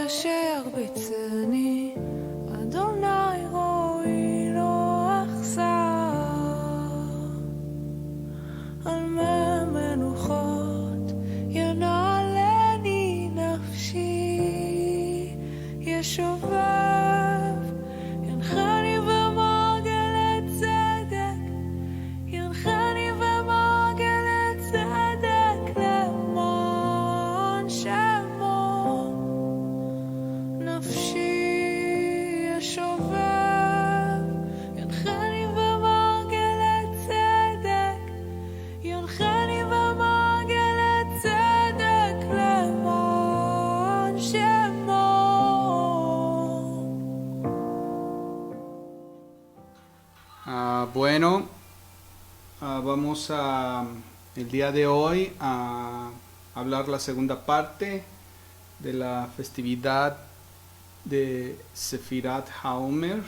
שירביצני, אדוני רואי לא אכזר. על מי מנוחות ינעלני נפשי, ישובב ינחני במרגלת צדק, ינחני במרגלת צדק למען שמו. נפשי ישובב ינחני במרגלת צדק, ינחני במרגלת צדק למען שמו. Bueno, vamos a el día de hoy a hablar la segunda parte de la festividad de Sefirat HaOmer,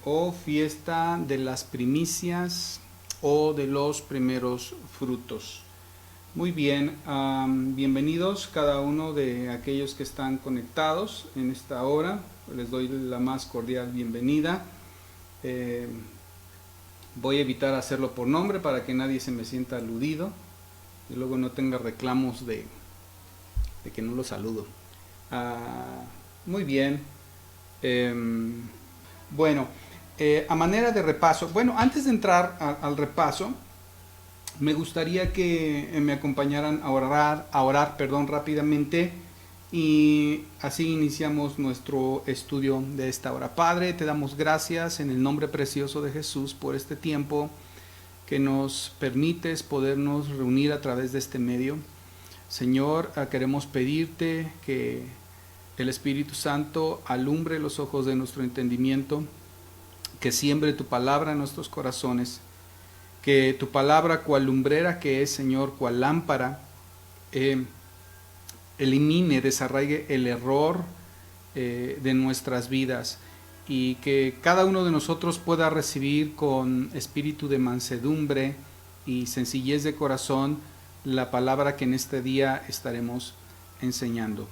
o fiesta de las primicias o de los primeros frutos. Muy bien, bienvenidos cada uno de aquellos que están conectados en esta hora. Les doy la más cordial bienvenida. Voy a evitar hacerlo por nombre para que nadie se me sienta aludido y luego no tenga reclamos de que no lo saludo. Muy bien. Bueno, a manera de repaso, antes de entrar al repaso, me gustaría que me acompañaran a orar rápidamente, y así iniciamos nuestro estudio de esta hora. Padre, te damos gracias en el nombre precioso de Jesús por este tiempo que nos permites podernos reunir a través de este medio. Señor, queremos pedirte que el Espíritu Santo alumbre los ojos de nuestro entendimiento, que siembre tu palabra en nuestros corazones, que tu palabra, cual lumbrera que es, Señor, cual lámpara, elimine, desarraigue el error de nuestras vidas, y que cada uno de nosotros pueda recibir con espíritu de mansedumbre y sencillez de corazón la palabra que en este día estaremos enseñando.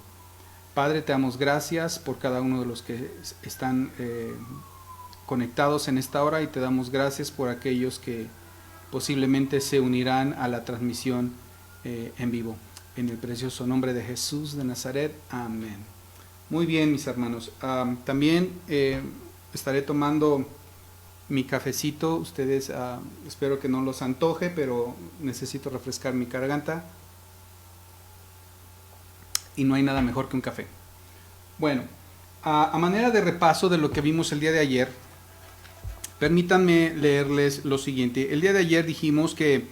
Padre, te damos gracias por cada uno de los que están conectados en esta hora, y te damos gracias por aquellos que posiblemente se unirán a la transmisión en vivo. En el precioso nombre de Jesús de Nazaret. Amén. Muy bien, mis hermanos. También estaré tomando mi cafecito. Ustedes espero que no los antoje, pero necesito refrescar mi garganta. Y no hay nada mejor que un café. Bueno, a manera de repaso de lo que vimos el día de ayer, permítanme leerles lo siguiente. El día de ayer dijimos que,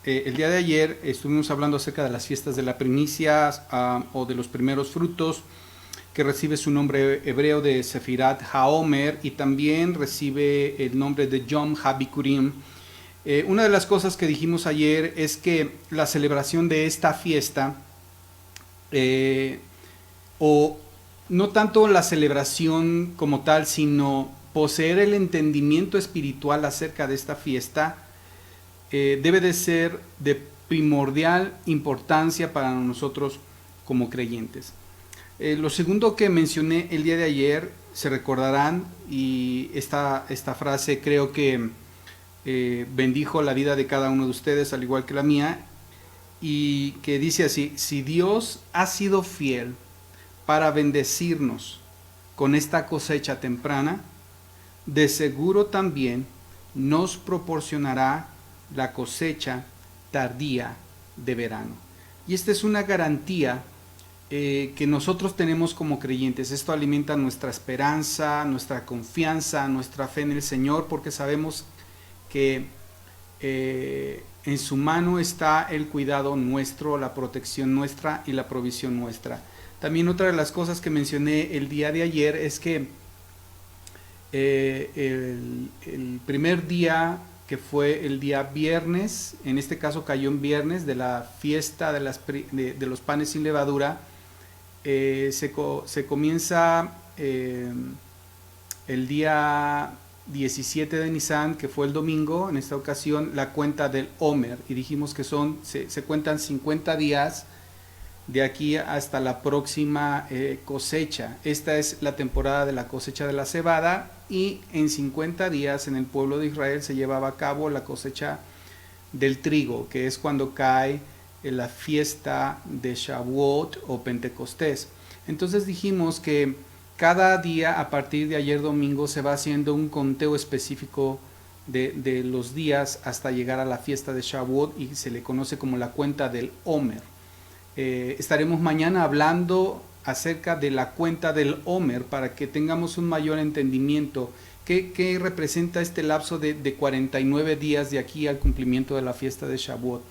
el día de ayer estuvimos hablando acerca de las fiestas de la primicia o de los primeros frutos, que recibe su nombre hebreo de Sefirat HaOmer, y también recibe el nombre de Yom HaBikurim. Una de las cosas que dijimos ayer es que la celebración de esta fiesta, o no tanto la celebración como tal, sino poseer el entendimiento espiritual acerca de esta fiesta, debe de ser de primordial importancia para nosotros como creyentes. Lo segundo que mencioné el día de ayer, se recordarán, y esta frase creo que bendijo la vida de cada uno de ustedes, al igual que la mía, y que dice así: si Dios ha sido fiel para bendecirnos con esta cosecha temprana, de seguro también nos proporcionará la cosecha tardía de verano. Y esta es una garantía que nosotros tenemos como creyentes. Esto alimenta nuestra esperanza, nuestra confianza, nuestra fe en el Señor, porque sabemos que en su mano está el cuidado nuestro, la protección nuestra y la provisión nuestra. También otra de las cosas que mencioné el día de ayer es que el primer día, que fue el día viernes, en este caso cayó en viernes, de la fiesta de los panes sin levadura, se comienza el día 17 de Nisan, que fue el domingo, en esta ocasión la cuenta del Omer, y dijimos que se cuentan 50 días de aquí hasta la próxima cosecha. Esta es la temporada de la cosecha de la cebada, y en 50 días en el pueblo de Israel se llevaba a cabo la cosecha del trigo, que es cuando cae la fiesta de Shavuot o Pentecostés. Entonces dijimos que cada día a partir de ayer domingo se va haciendo un conteo específico de los días hasta llegar a la fiesta de Shavuot, y se le conoce como la cuenta del Omer. Estaremos mañana hablando acerca de la cuenta del Omer para que tengamos un mayor entendimiento. ¿Qué representa este lapso de 49 días de aquí al cumplimiento de la fiesta de Shavuot?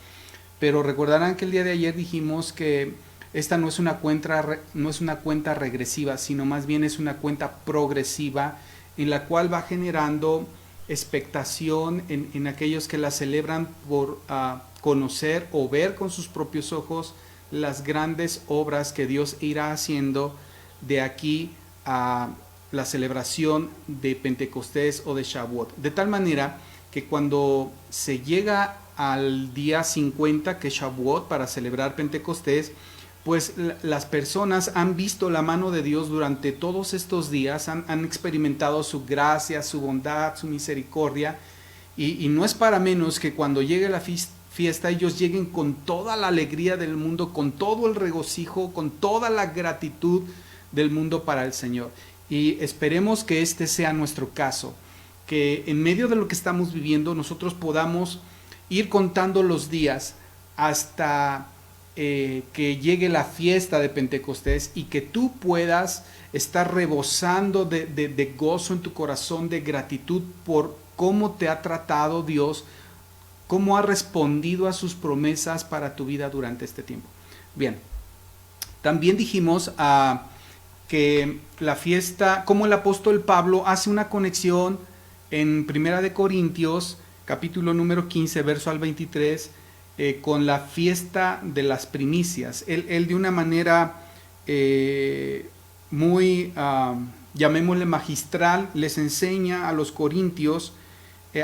Pero recordarán que el día de ayer dijimos que esta no es una cuenta regresiva, sino más bien es una cuenta progresiva en la cual va generando expectación en aquellos que la celebran por conocer o ver con sus propios ojos las grandes obras que Dios irá haciendo de aquí a la celebración de Pentecostés o de Shavuot. De tal manera que cuando se llega al día 50, que es Shavuot, para celebrar Pentecostés, pues las personas han visto la mano de Dios durante todos estos días, han experimentado su gracia, su bondad, su misericordia, y no es para menos que cuando llegue la fiesta ellos lleguen con toda la alegría del mundo, con todo el regocijo, con toda la gratitud del mundo para el Señor. Y esperemos que este sea nuestro caso, que en medio de lo que estamos viviendo nosotros podamos ir contando los días hasta que llegue la fiesta de Pentecostés, y que tú puedas estar rebosando de gozo en tu corazón, de gratitud por cómo te ha tratado Dios, cómo ha respondido a sus promesas para tu vida durante este tiempo. Bien, también dijimos que la fiesta, como el apóstol Pablo hace una conexión en 1 de Corintios, capítulo número 15, verso al 23, con la fiesta de las primicias. Él de una manera muy, llamémosle magistral, les enseña a los corintios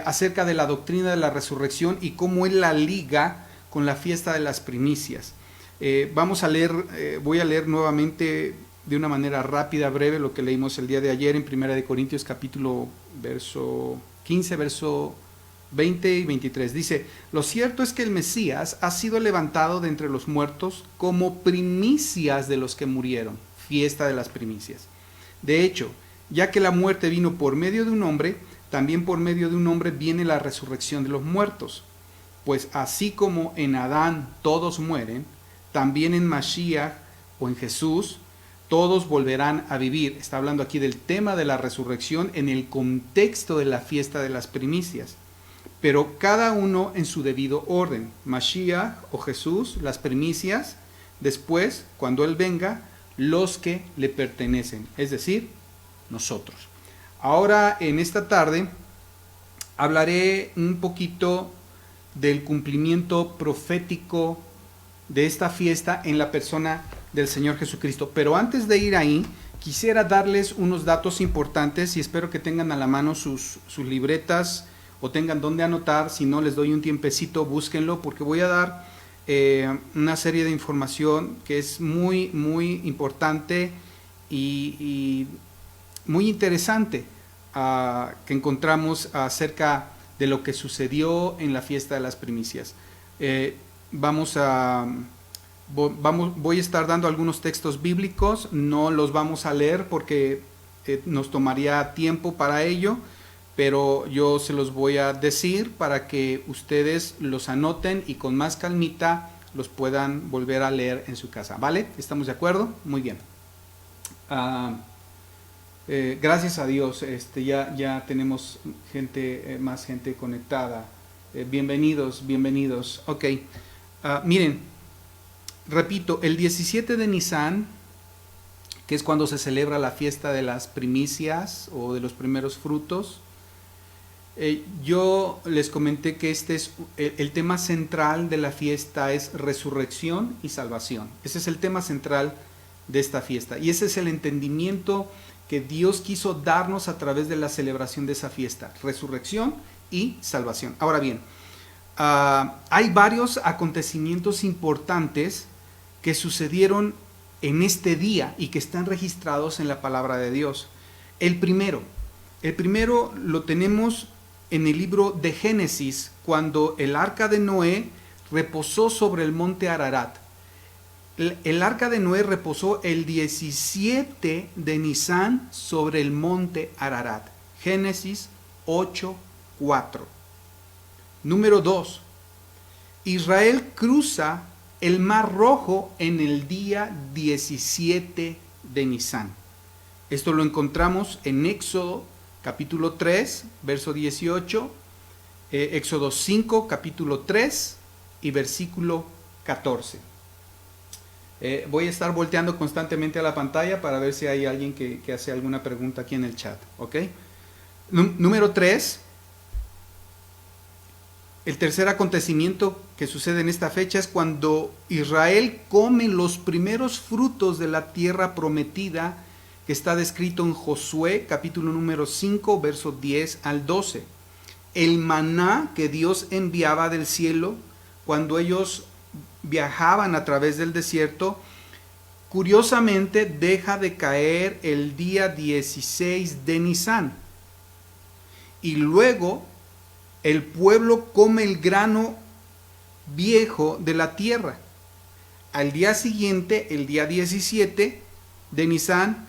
acerca de la doctrina de la resurrección y cómo él la liga con la fiesta de las primicias. Voy a leer nuevamente de una manera rápida, breve, lo que leímos el día de ayer en 1 de Corintios capítulo verso 15, verso 20 y 23. Dice: lo cierto es que el Mesías ha sido levantado de entre los muertos como primicias de los que murieron, fiesta de las primicias. De hecho, ya que la muerte vino por medio de un hombre, también por medio de un hombre viene la resurrección de los muertos. Pues así como en Adán todos mueren, también en Mashiach o en Jesús todos volverán a vivir. Está hablando aquí del tema de la resurrección en el contexto de la fiesta de las primicias, pero cada uno en su debido orden. Mashiach o Jesús, las primicias; después, cuando Él venga, los que le pertenecen, es decir, nosotros. Ahora, en esta tarde, hablaré un poquito del cumplimiento profético de esta fiesta en la persona del Señor Jesucristo. Pero antes de ir ahí, quisiera darles unos datos importantes, y espero que tengan a la mano sus libretas o tengan donde anotar. Si no, les doy un tiempecito, búsquenlo, porque voy a dar una serie de información que es muy, muy importante y muy interesante, que encontramos acerca de lo que sucedió en la fiesta de las primicias. Voy a estar dando algunos textos bíblicos, no los vamos a leer porque nos tomaría tiempo para ello, pero yo se los voy a decir para que ustedes los anoten y con más calmita los puedan volver a leer en su casa, ¿vale? ¿Estamos de acuerdo? Muy bien. Gracias a Dios, ya tenemos más gente conectada. Bienvenidos. Ok. Miren, repito, el 17 de Nisan, que es cuando se celebra la fiesta de las primicias o de los primeros frutos, yo les comenté que el tema central de la fiesta es resurrección y salvación. Ese es el tema central de esta fiesta. Y ese es el entendimiento que Dios quiso darnos a través de la celebración de esa fiesta, resurrección y salvación. Ahora bien, hay varios acontecimientos importantes que sucedieron en este día y que están registrados en la palabra de Dios. El primero lo tenemos en el libro de Génesis, cuando el arca de Noé reposó sobre el monte Ararat. El arca de Noé reposó el 17 de Nisán sobre el monte Ararat. Génesis 8:4. Número 2. Israel cruza el Mar Rojo en el día 17 de Nisán. Esto lo encontramos en Éxodo capítulo 3, verso 18, Éxodo 5, capítulo 3 y versículo 14. Voy a estar volteando constantemente a la pantalla para ver si hay alguien que hace alguna pregunta aquí en el chat. ¿Ok? Número 3. El tercer acontecimiento que sucede en esta fecha es cuando Israel come los primeros frutos de la tierra prometida, que está descrito en Josué capítulo número 5, versos 10 al 12. El maná que Dios enviaba del cielo cuando ellos viajaban a través del desierto, curiosamente deja de caer el día 16 de Nisán. Y luego el pueblo come el grano viejo de la tierra. Al día siguiente, el día 17 de Nisán,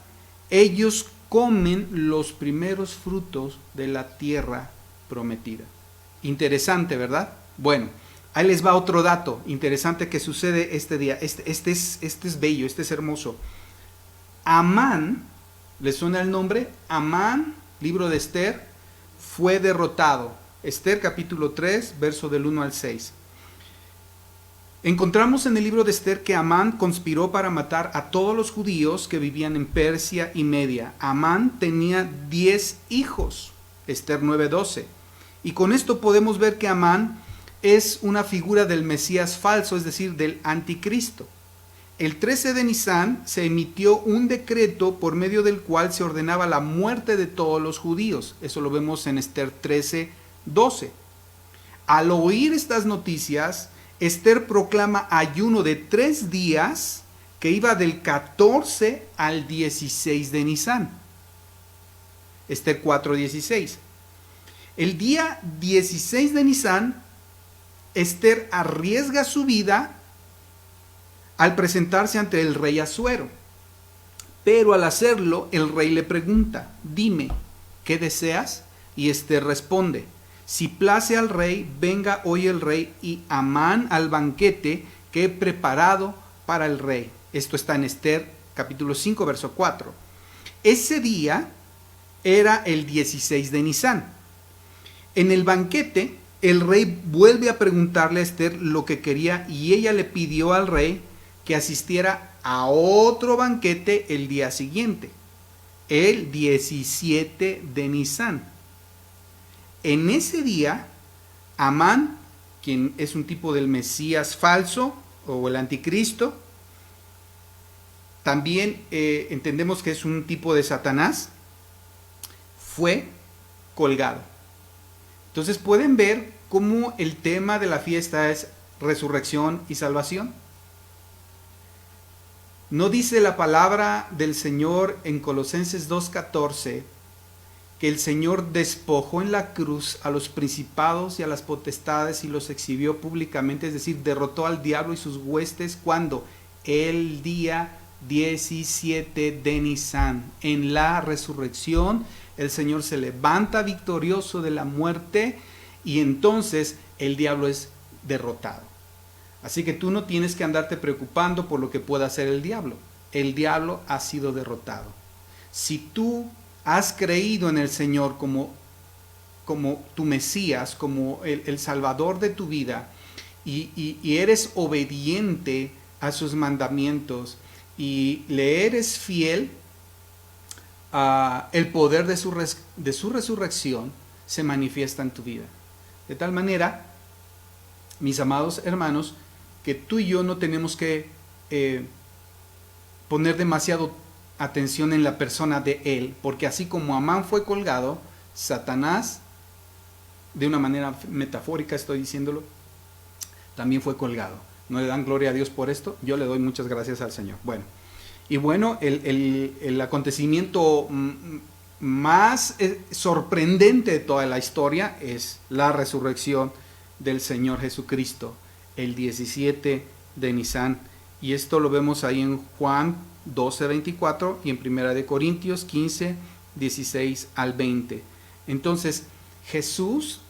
ellos comen los primeros frutos de la tierra prometida. Interesante, ¿verdad? Bueno, ahí les va otro dato interesante que sucede este día. Este es bello, este es hermoso. Amán, ¿les suena el nombre? Amán, libro de Esther, fue derrotado. Esther capítulo 3, verso del 1 al 6. Encontramos en el libro de Esther que Amán conspiró para matar a todos los judíos que vivían en Persia y Media. Amán tenía 10 hijos, Esther 9:12. Y con esto podemos ver que Amán es una figura del Mesías falso, es decir, del anticristo. El 13 de Nisán se emitió un decreto por medio del cual se ordenaba la muerte de todos los judíos. Eso lo vemos en Esther 13:12. Al oír estas noticias, Esther proclama ayuno de 3 días que iba del 14 al 16 de Nisán. Esther 4:16. El día 16 de Nisán, Esther arriesga su vida al presentarse ante el rey Asuero. Pero al hacerlo, el rey le pregunta: dime, ¿qué deseas? Y Esther responde: si place al rey, venga hoy el rey y Amán al banquete que he preparado para el rey. Esto está en Esther capítulo 5, verso 4. Ese día era el 16 de Nisán. En el banquete, el rey vuelve a preguntarle a Esther lo que quería y ella le pidió al rey que asistiera a otro banquete el día siguiente, el 17 de Nisán. En ese día, Amán, quien es un tipo del Mesías falso o el anticristo, también entendemos que es un tipo de Satanás, fue colgado. Entonces pueden ver cómo el tema de la fiesta es resurrección y salvación. ¿No dice la palabra del Señor en Colosenses 2:14 que el Señor despojó en la cruz a los principados y a las potestades y los exhibió públicamente? Es decir, derrotó al diablo y sus huestes cuando el día 17 de Nisán, en la resurrección, el Señor se levanta victorioso de la muerte y entonces el diablo es derrotado. Así que tú no tienes que andarte preocupando por lo que pueda hacer el diablo. El diablo ha sido derrotado. Si tú has creído en el Señor como tu Mesías, como el Salvador de tu vida, y eres obediente a sus mandamientos y le eres fiel, el poder de su resurrección se manifiesta en tu vida. De tal manera, mis amados hermanos, que tú y yo no tenemos que poner demasiado atención en la persona de él, porque así como Amán fue colgado, Satanás, de una manera metafórica estoy diciéndolo, también fue colgado. ¿No le dan gloria a Dios por esto? Yo le doy muchas gracias al Señor. Bueno, y bueno, el acontecimiento más sorprendente de toda la historia es la resurrección del Señor Jesucristo, el 17 de Nisan. Y esto lo vemos ahí en Juan 12:24 y en 1 Corintios 15:16 al 20. Entonces, Jesús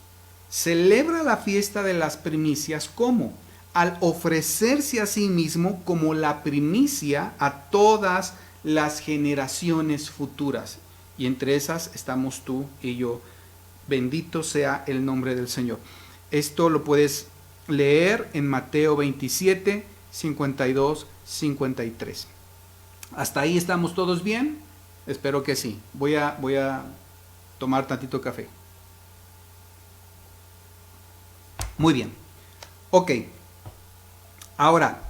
celebra la fiesta de las primicias ¿cómo? Al ofrecerse a sí mismo como la primicia a todas las generaciones futuras. Y entre esas estamos tú y yo. Bendito sea el nombre del Señor. Esto lo puedes leer en Mateo 27, 52, 53. ¿Hasta ahí estamos todos bien? Espero que sí. Voy a tomar tantito café. Muy bien. Ok. Ahora,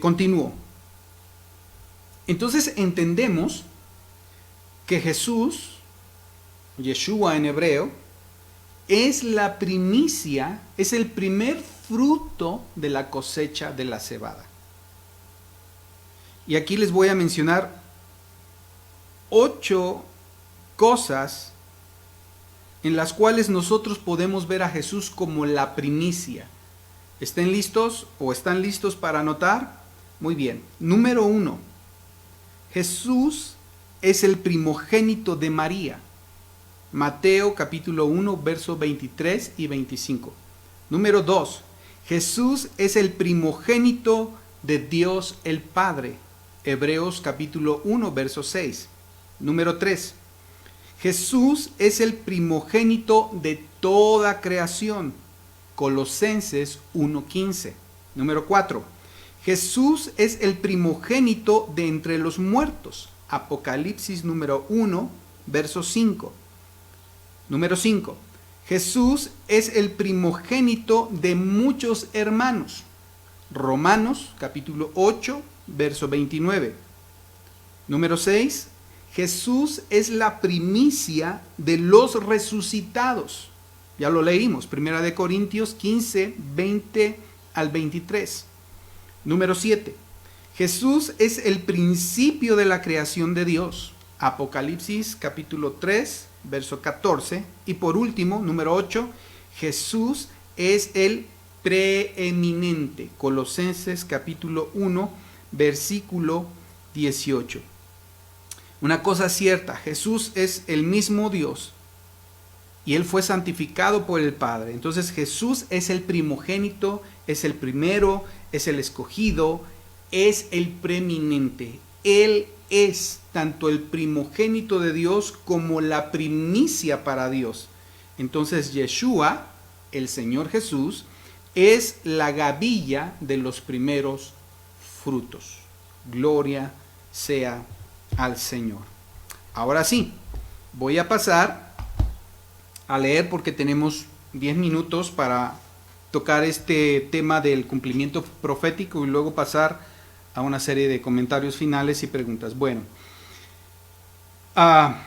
continúo. Entonces entendemos que Jesús, Yeshua en hebreo, es la primicia, es el primer fruto de la cosecha de la cebada. Y aquí les voy a mencionar 8 cosas en las cuales nosotros podemos ver a Jesús como la primicia. ¿Están listos para anotar? Muy bien. Número 1. Jesús es el primogénito de María. Mateo capítulo 1, versos 23 y 25. Número 2. Jesús es el primogénito de Dios el Padre. Hebreos capítulo 1, verso 6. Número 3. Jesús es el primogénito de toda creación. Colosenses 1:15. Número 4. Jesús es el primogénito de entre los muertos. Apocalipsis número 1, verso 5. Número 5. Jesús es el primogénito de muchos hermanos. Romanos capítulo 8, verso 29. Número 6. Jesús es la primicia de los resucitados. Ya lo leímos, 1 Corintios 15, 20 al 23. Número 7. Jesús es el principio de la creación de Dios. Apocalipsis capítulo 3, verso 14. Y por último, número 8, Jesús es el preeminente. Colosenses capítulo 1, versículo 18. Una cosa cierta, Jesús es el mismo Dios y Él fue santificado por el Padre. Entonces Jesús es el primogénito, es el primero, es el escogido, es el preeminente. Él es tanto el primogénito de Dios como la primicia para Dios. Entonces Yeshua, el Señor Jesús, es la gavilla de los primeros frutos. Gloria sea al Señor. Ahora sí, voy a pasar a leer porque tenemos 10 minutos para tocar este tema del cumplimiento profético y luego pasar a una serie de comentarios finales y preguntas. Bueno, la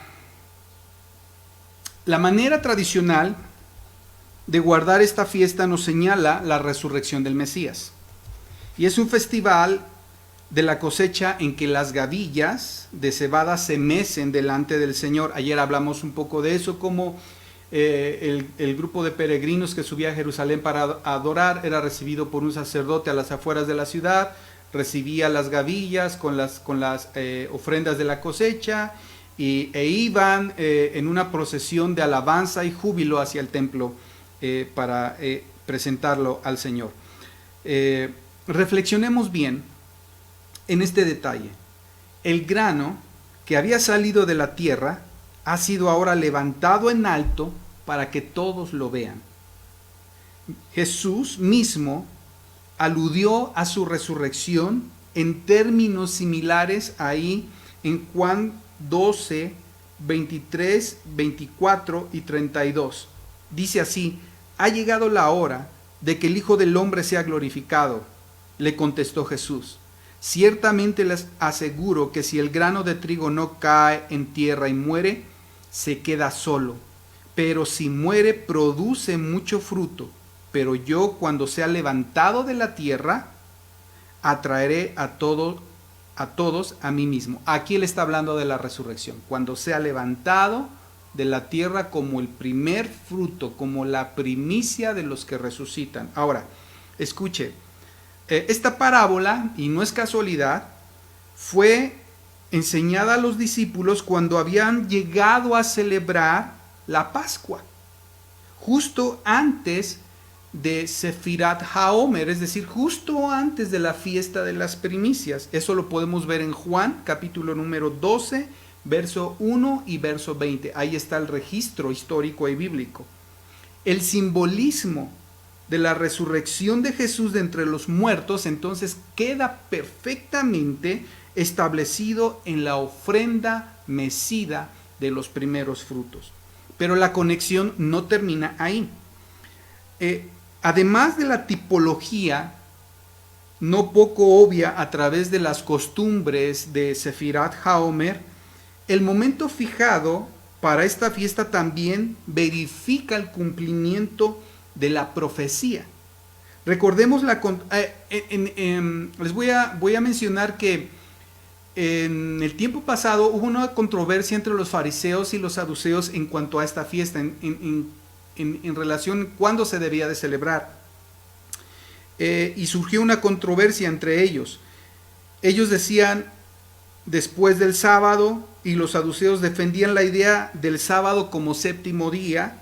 manera tradicional de guardar esta fiesta nos señala la resurrección del Mesías. Y es un festival de la cosecha en que las gavillas de cebada se mecen delante del Señor. Ayer hablamos un poco de eso, como el grupo de peregrinos que subía a Jerusalén para adorar era recibido por un sacerdote a las afueras de la ciudad, recibía las gavillas con las ofrendas de la cosecha e iban en una procesión de alabanza y júbilo hacia el templo para presentarlo al Señor. Reflexionemos bien en este detalle. El grano que había salido de la tierra ha sido ahora levantado en alto para que todos lo vean. Jesús mismo aludió a su resurrección en términos similares ahí en Juan 12, 23, 24 y 32. Dice así: ha llegado la hora de que el Hijo del Hombre sea glorificado. Le contestó Jesús: Ciertamente les aseguro que si el grano de trigo no cae en tierra y muere, se queda solo. Pero si muere, produce mucho fruto. Pero yo, cuando sea levantado de la tierra, atraeré a todos a mí mismo. Aquí él está hablando de la resurrección. Cuando sea levantado de la tierra como el primer fruto, como la primicia de los que resucitan. Ahora, escuche, esta parábola, y no es casualidad, fue enseñada a los discípulos cuando habían llegado a celebrar la Pascua, justo antes de Sefirat HaOmer, es decir, justo antes de la fiesta de las primicias. Eso lo podemos ver en Juan, capítulo número 12, verso 1 y verso 20. Ahí está el registro histórico y bíblico. El simbolismo de la resurrección de Jesús de entre los muertos entonces queda perfectamente establecido en la ofrenda mecida de los primeros frutos. Pero la conexión no termina ahí. Además de la tipología no poco obvia a través de las costumbres de Sefirat HaOmer, el momento fijado para esta fiesta también verifica el cumplimiento de la profecía. Recordemos les voy a mencionar que en el tiempo pasado hubo una controversia entre los fariseos y los saduceos en cuanto a esta fiesta, en relación a cuándo se debía de celebrar. Y surgió una controversia entre ellos. Ellos decían después del sábado, y los saduceos defendían la idea del sábado como séptimo día.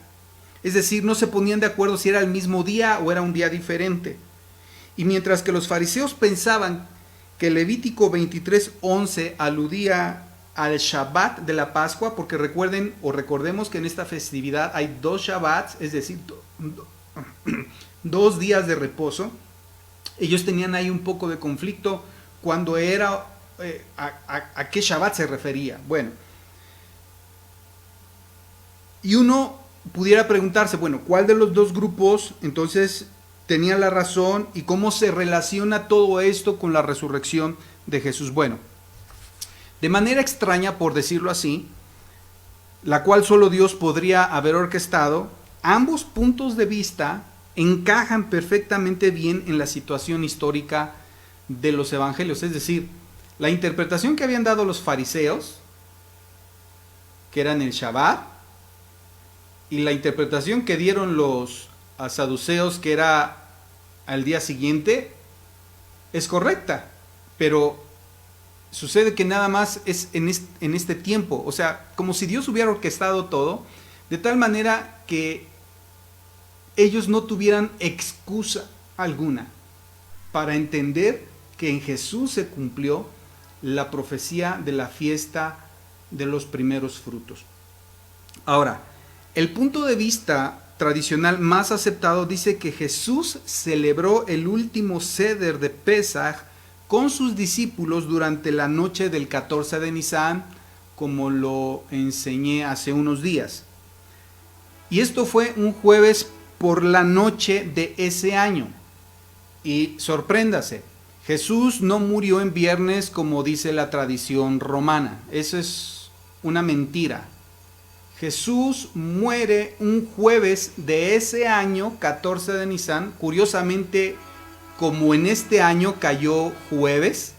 Es decir, no se ponían de acuerdo si era el mismo día o era un día diferente. Y mientras que los fariseos pensaban que Levítico 23:11 aludía al Shabbat de la Pascua, porque recuerden o recordemos que en esta festividad hay 2 Shabbats, es decir, 2 días de reposo. Ellos tenían ahí un poco de conflicto cuando era, a qué Shabbat se refería. Bueno, y uno pudiera preguntarse, bueno, ¿cuál de los dos grupos entonces tenía la razón y cómo se relaciona todo esto con la resurrección de Jesús? Bueno, de manera extraña, por decirlo así, la cual solo Dios podría haber orquestado, ambos puntos de vista encajan perfectamente bien en la situación histórica de los evangelios. Es decir, la interpretación que habían dado los fariseos, que eran el Shabbat, y la interpretación que dieron los saduceos, que era al día siguiente, es correcta, pero sucede que nada más es en este tiempo, o sea, como si Dios hubiera orquestado todo, de tal manera que ellos no tuvieran excusa alguna para entender que en Jesús se cumplió la profecía de la fiesta de los primeros frutos. Ahora, el punto de vista tradicional más aceptado dice que Jesús celebró el último Seder de Pesaj con sus discípulos durante la noche del 14 de Nisan, como lo enseñé hace unos días. Y esto fue un jueves por la noche de ese año. Y sorpréndase, Jesús no murió en viernes como dice la tradición romana. Eso es una mentira. Jesús muere un jueves de ese año, 14 de Nisan. Curiosamente, como en este año cayó jueves,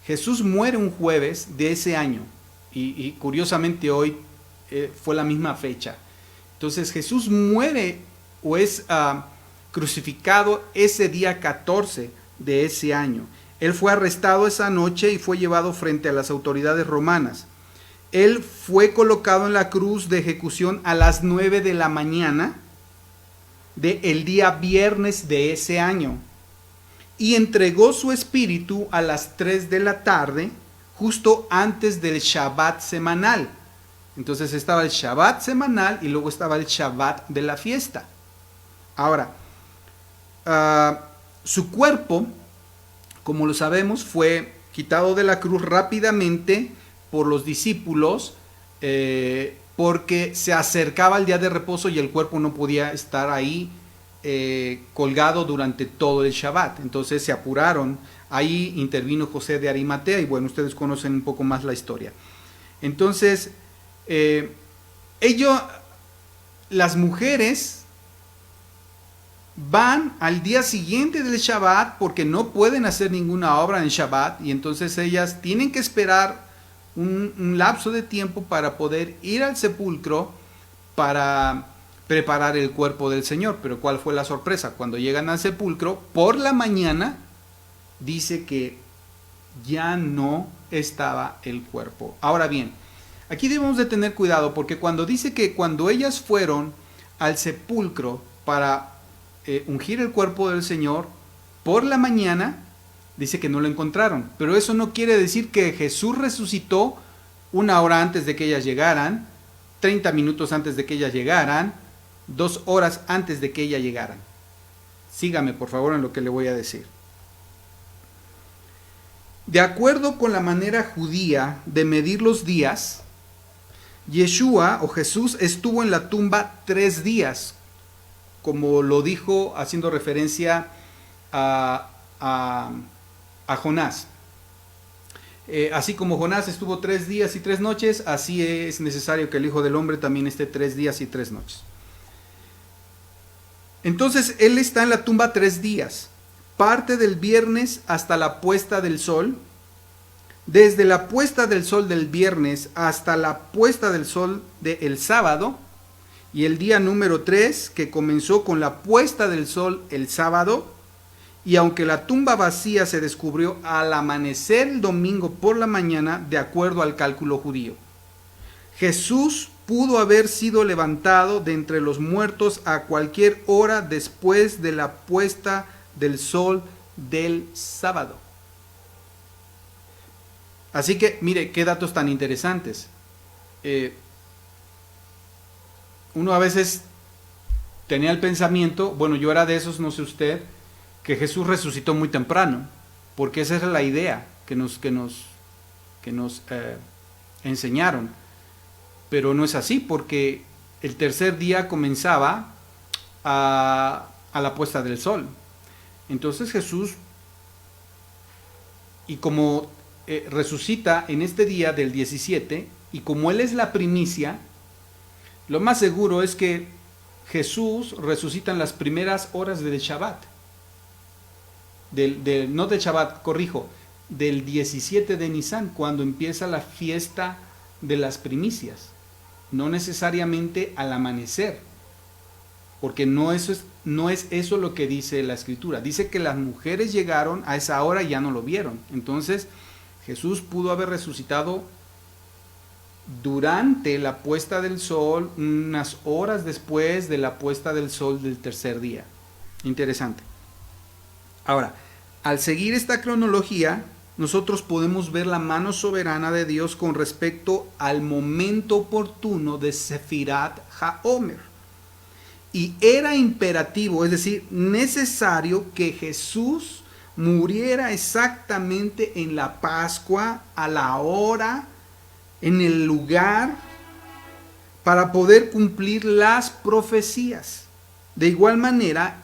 Jesús muere un jueves de ese año. Y curiosamente hoy fue la misma fecha. Entonces Jesús muere o es crucificado ese día 14 de ese año. Él fue arrestado esa noche y fue llevado frente a las autoridades romanas. Él fue colocado en la cruz de ejecución a las 9 de la mañana del día viernes de ese año y entregó su espíritu a las 3 de la tarde, justo antes del Shabbat semanal. Entonces estaba el Shabbat semanal y luego estaba el Shabbat de la fiesta. Ahora, su cuerpo, como lo sabemos, fue quitado de la cruz rápidamente por los discípulos, porque se acercaba el día de reposo y el cuerpo no podía estar ahí colgado durante todo el Shabbat. Entonces se apuraron Ahí intervino José de Arimatea y bueno, ustedes conocen un poco más la historia. Entonces, las mujeres van al día siguiente del Shabbat porque no pueden hacer ninguna obra en Shabbat y entonces ellas tienen que esperar un lapso de tiempo para poder ir al sepulcro para preparar el cuerpo del Señor. Pero ¿cuál fue la sorpresa? Cuando llegan al sepulcro, por la mañana, dice que ya no estaba el cuerpo. Ahora bien, aquí debemos de tener cuidado porque cuando dice que cuando ellas fueron al sepulcro para ungir el cuerpo del Señor, por la mañana, dice que no lo encontraron. Pero eso no quiere decir que Jesús resucitó 1 hora antes de que ellas llegaran, 30 minutos antes de que ellas llegaran, 2 horas antes de que ellas llegaran. Sígame, por favor, en lo que le voy a decir. De acuerdo con la manera judía de medir los días, Yeshua o Jesús estuvo en la tumba 3 días, como lo dijo haciendo referencia a Jonás. Así como Jonás estuvo 3 días y 3 noches, así es necesario que el Hijo del Hombre también esté 3 días y 3 noches. Entonces Él está en la tumba 3 días, parte del viernes hasta la puesta del sol. Desde la puesta del sol del viernes hasta la puesta del sol del sábado, y el día número 3, que comenzó con la puesta del sol el sábado, y aunque la tumba vacía se descubrió al amanecer el domingo por la mañana, de acuerdo al cálculo judío. Jesús pudo haber sido levantado de entre los muertos a cualquier hora después de la puesta del sol del sábado. Así que, mire, qué datos tan interesantes. Uno a veces tenía el pensamiento, bueno, yo era de esos, no sé usted, que Jesús resucitó muy temprano, porque esa era la idea que nos enseñaron. Pero no es así, porque el tercer día comenzaba a la puesta del sol. Entonces Jesús, y como resucita en este día del 17, y como Él es la primicia, lo más seguro es que Jesús resucita en las primeras horas del Shabbat. No del Shabbat, corrijo, del 17 de Nisan, cuando empieza la fiesta de las primicias. No necesariamente al amanecer, porque no es eso lo que dice la Escritura. Dice que las mujeres llegaron a esa hora y ya no lo vieron. Entonces Jesús pudo haber resucitado durante la puesta del sol, unas horas después de la puesta del sol del tercer día. Interesante. Ahora, al seguir esta cronología, nosotros podemos ver la mano soberana de Dios con respecto al momento oportuno de Sefirat HaOmer. Y era imperativo, es decir, necesario que Jesús muriera exactamente en la Pascua, a la hora, en el lugar, para poder cumplir las profecías. De igual manera,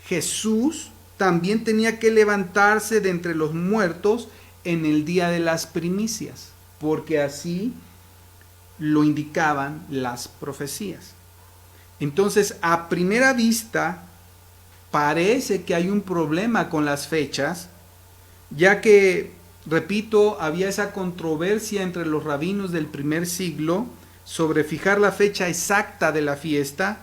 Jesús también tenía que levantarse de entre los muertos en el día de las primicias, porque así lo indicaban las profecías. Entonces, a primera vista, parece que hay un problema con las fechas, ya que, repito, había esa controversia entre los rabinos del primer siglo sobre fijar la fecha exacta de la fiesta,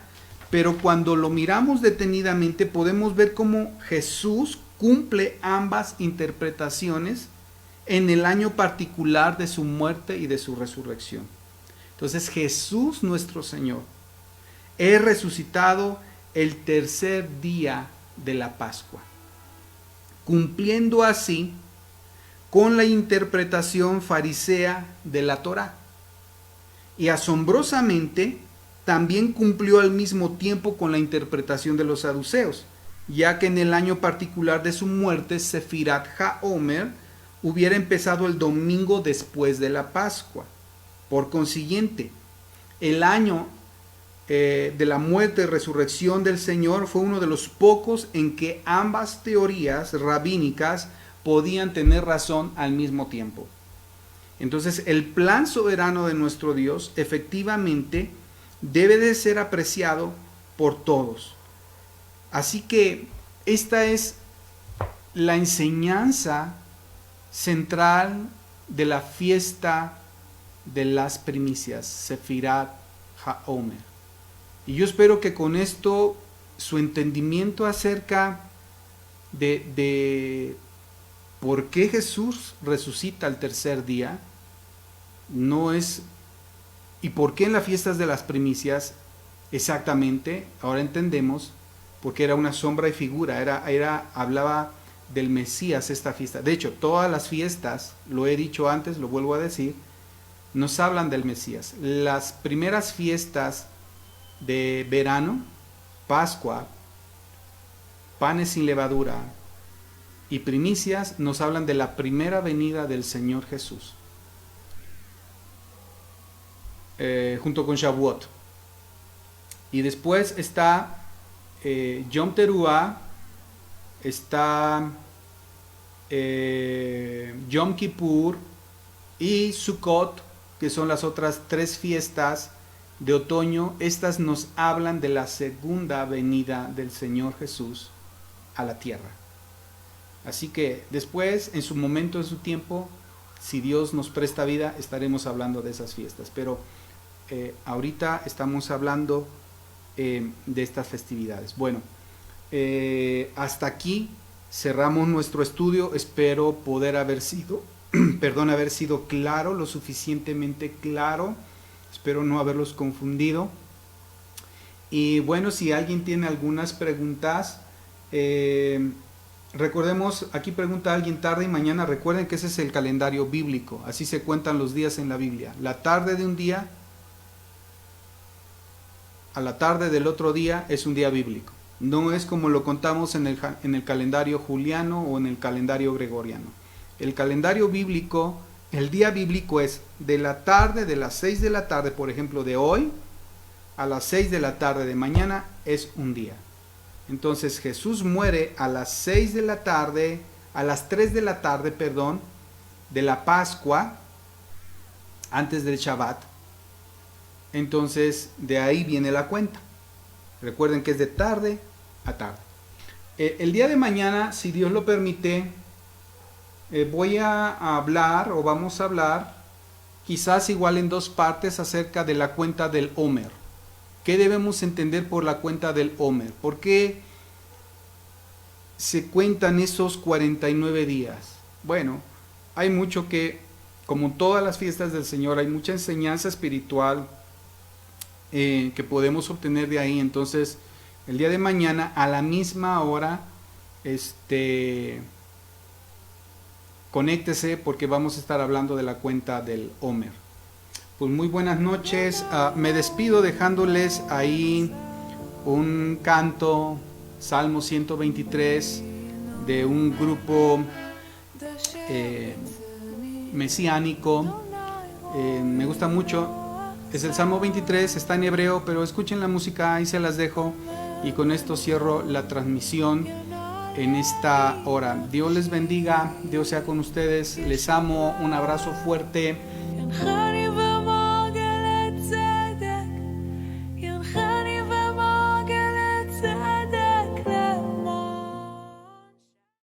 pero cuando lo miramos detenidamente podemos ver cómo Jesús cumple ambas interpretaciones en el año particular de su muerte y de su resurrección. Entonces Jesús nuestro Señor es resucitado el tercer día de la Pascua, cumpliendo así con la interpretación farisea de la Torá. Y asombrosamente también cumplió al mismo tiempo con la interpretación de los saduceos, ya que en el año particular de su muerte, Sefirat HaOmer hubiera empezado el domingo después de la Pascua. Por consiguiente, el año de la muerte y resurrección del Señor fue uno de los pocos en que ambas teorías rabínicas podían tener razón al mismo tiempo. Entonces, el plan soberano de nuestro Dios efectivamente debe de ser apreciado por todos. Así que esta es la enseñanza central de la fiesta de las primicias, Sefirat HaOmer. Y yo espero que con esto su entendimiento acerca de por qué Jesús resucita al tercer día no es, y por qué en las fiestas de las primicias exactamente, ahora entendemos, porque era una sombra y figura, hablaba del Mesías esta fiesta. De hecho, todas las fiestas, lo he dicho antes, lo vuelvo a decir, nos hablan del Mesías. Las primeras fiestas de verano, Pascua, panes sin levadura y primicias, nos hablan de la primera venida del Señor Jesús, junto con Shavuot. Y después está Yom Teruah, está Yom Kippur y Sukkot, que son las otras 3 fiestas de otoño. Estas nos hablan de la segunda venida del Señor Jesús a la tierra. Así que después, en su momento, en su tiempo, si Dios nos presta vida, estaremos hablando de esas fiestas. Pero ahorita estamos hablando de estas festividades. Bueno, hasta aquí cerramos nuestro estudio. Espero poder haber sido haber sido claro, lo suficientemente claro. Espero no haberlos confundido. Y bueno, si alguien tiene algunas preguntas, recordemos, aquí pregunta alguien tarde y mañana. Recuerden que ese es el calendario bíblico, así se cuentan los días en la Biblia. La tarde de un día a la tarde del otro día es un día bíblico. No es como lo contamos en el calendario juliano o en el calendario gregoriano. El calendario bíblico, el día bíblico es de la tarde, de las 6 de la tarde, por ejemplo, de hoy, a las 6 de la tarde de mañana, es un día. Entonces Jesús muere a las 6 de la tarde, a las 3 de la tarde, perdón, de la Pascua, antes del Shabbat. Entonces de ahí viene la cuenta. Recuerden que es de tarde a tarde. El día de mañana, si Dios lo permite, voy a hablar, o vamos a hablar, quizás igual en 2 partes, acerca de la cuenta del Omer. ¿Qué debemos entender por la cuenta del Omer? ¿Por qué se cuentan esos 49 días? Bueno, hay mucho que, como todas las fiestas del Señor, hay mucha enseñanza espiritual que podemos obtener de ahí. Entonces, el día de mañana, a la misma hora, conéctese, porque vamos a estar hablando de la cuenta del Omer. Pues muy buenas noches. Me despido dejándoles ahí un canto, Salmo 123, de un grupo mesiánico. Me gusta mucho. Es el Salmo 23, está en hebreo, pero escuchen la música, ahí se las dejo. Y con esto cierro la transmisión en esta hora. Dios les bendiga, Dios sea con ustedes. Les amo, un abrazo fuerte.